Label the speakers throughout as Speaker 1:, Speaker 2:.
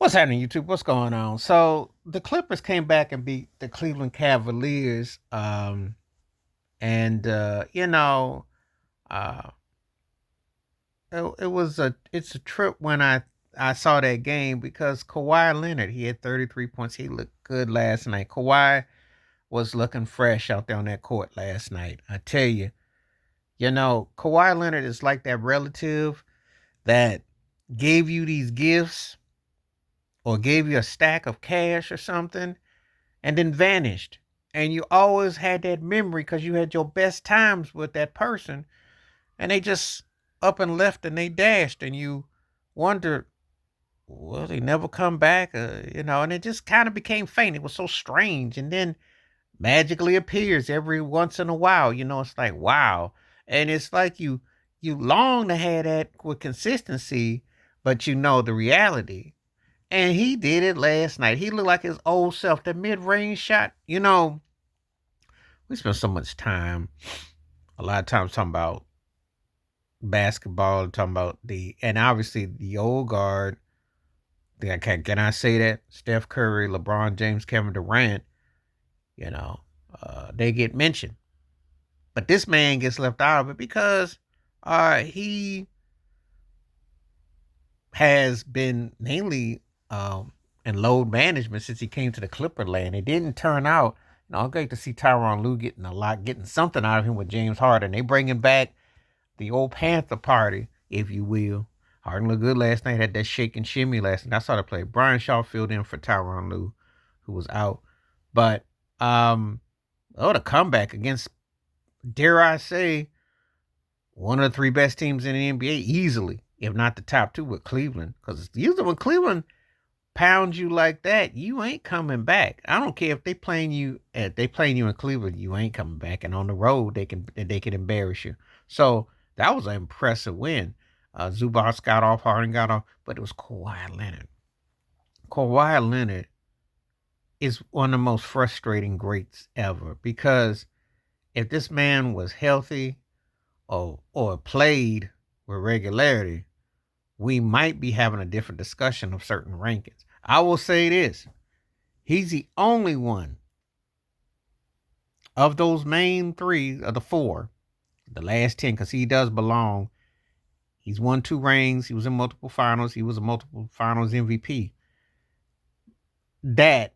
Speaker 1: What's happening, YouTube? What's going on? So the Clippers came back and beat the Cleveland Cavaliers. And uh, it's a trip when I saw that game because Kawhi Leonard, he had 33 points. He looked good last night. Kawhi was looking fresh out there on that court last night. I tell you, Kawhi Leonard is like that relative that gave you these gifts or gave you a stack of cash or something and then vanished. And you always had that memory because you had your best times with that person, and they just up and left and they dashed, and you wondered, will they never come back? And it just kind of became faint. It was so strange. And then magically appears every once in a while. It's like, wow. And it's like you long to have that with consistency, but the reality. And he did it last night. He looked like his old self. The mid-range shot, we spend so much time, a lot of times talking about basketball, talking about and obviously the old guard. Can I say that? Steph Curry, LeBron James, Kevin Durant, you know, they get mentioned. But this man gets left out of it because he has been mainly in load management since he came to the Clipper land. It didn't turn out. I'm great to see Tyronn Lue getting something out of him with James Harden. They bringing back the old Panther party, if you will. Harden looked good last night. Had that shake and shimmy last night. I saw the play. Brian Shaw filled in for Tyronn Lue, who was out. But the comeback against, dare I say, one of the three best teams in the NBA easily, if not the top two, with Cleveland. Because usually when Cleveland pounds you like that, you ain't coming back. I don't care if they playing you in Cleveland, you ain't coming back. And on the road, they can embarrass you. So that was an impressive win. Zubac got off, Harden got off, but it was Kawhi Leonard. Kawhi Leonard is one of the most frustrating greats ever because if this man was healthy or played with regularity, we might be having a different discussion of certain rankings. I will say this. He's the only one of those main three of the four, the last 10, because he does belong. He's won 2 rings. He was in multiple finals. He was a multiple finals MVP. That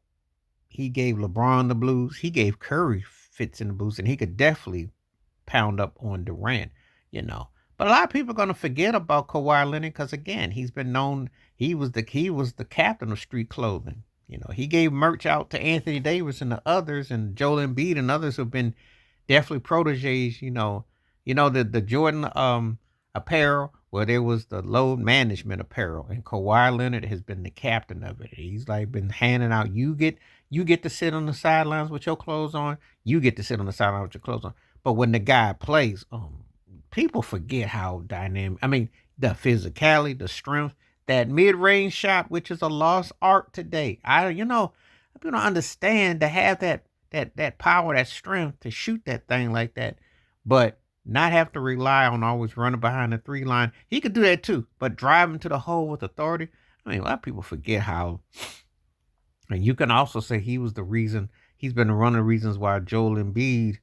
Speaker 1: he gave LeBron the blues. He gave Curry fits in the blues, and he could definitely pound up on Durant. But a lot of people are going to forget about Kawhi Leonard because, again, he's been known. He was the captain of street clothing. He gave merch out to Anthony Davis and the others, and Joel Embiid and others who have been definitely proteges. The Jordan apparel, where there was the load management apparel, and Kawhi Leonard has been the captain of it. He's like been handing out. You get to sit on the sidelines with your clothes on. You get to sit on the sideline with your clothes on. But when the guy plays, people forget how dynamic. I mean, the physicality, the strength, that mid-range shot, which is a lost art today. People don't understand to have that power, that strength to shoot that thing like that, but not have to rely on always running behind the 3 line. He could do that too, but driving to the hole with authority. I mean, a lot of people forget how. And you can also say he was the reason. He's been one of the reasons why Joel Embiid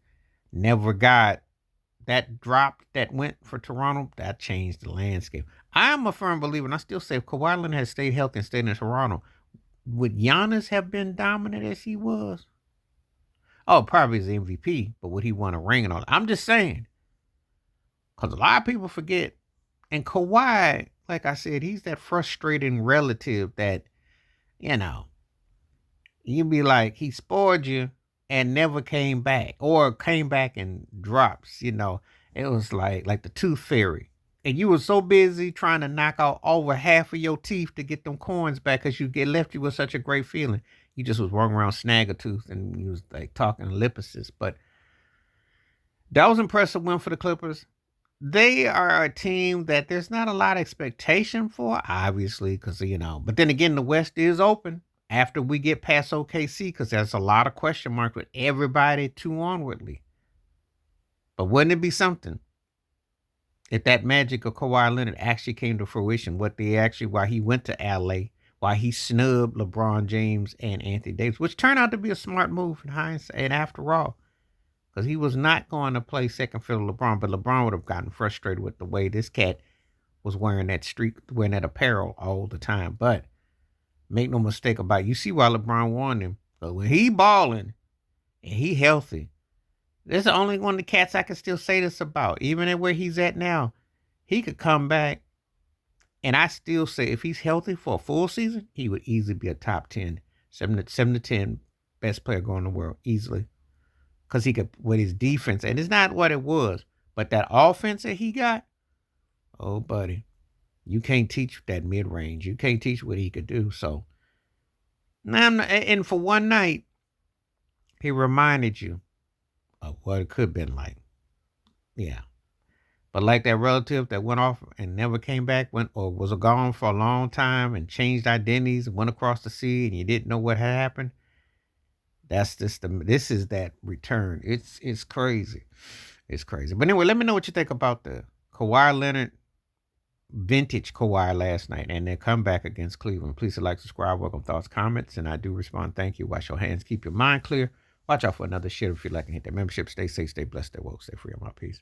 Speaker 1: never got that drop that went for Toronto. That changed the landscape. I am a firm believer, and I still say if Kawhi Leonard had stayed healthy and stayed in Toronto, would Giannis have been dominant as he was? Oh, probably as the MVP, but would he won a ring and all that? I'm just saying. Because a lot of people forget. And Kawhi, like I said, he's that frustrating relative that, you'd be like, he spoiled you and never came back, or came back and drops. It was like the tooth fairy, and you were so busy trying to knock out over half of your teeth to get them coins back because left you with such a great feeling. You just was walking around snag a tooth and you was like talking lip assist. But that was an impressive win for the Clippers. They are a team that there's not a lot of expectation for, obviously, because but then again, the West is open after we get past OKC, because there's a lot of question marks with everybody too onwardly. But wouldn't it be something if that magic of Kawhi Leonard actually came to fruition? Why he went to LA, why he snubbed LeBron James and Anthony Davis, which turned out to be a smart move in hindsight. And after all, because he was not going to play second fiddle to LeBron, but LeBron would have gotten frustrated with the way this cat was wearing that apparel all the time. But make no mistake about it, you see why LeBron won him. But when he balling and he healthy, this is the only one of the cats I can still say this about. Even at where he's at now, he could come back. And I still say if he's healthy for a full season, he would easily be a top 10, 7 to 10 best player going in the world easily. Because he could, with his defense, and it's not what it was, but that offense that he got, oh, buddy, you can't teach that mid range. You can't teach what he could do. So, and for one night, he reminded you of what it could have been like. Yeah. But like that relative that went off and never came back, or was gone for a long time and changed identities and went across the sea and you didn't know what had happened. This is that return. It's crazy. It's crazy. But anyway, let me know what you think about the Kawhi Leonard vintage Kawhi last night and their comeback against Cleveland. Please like, subscribe, welcome thoughts, comments, and I do respond. Thank you. Wash your hands. Keep your mind clear. Watch out for another shit if you like and hit that membership. Stay safe, stay blessed, stay woke, stay free. I'm out. Peace.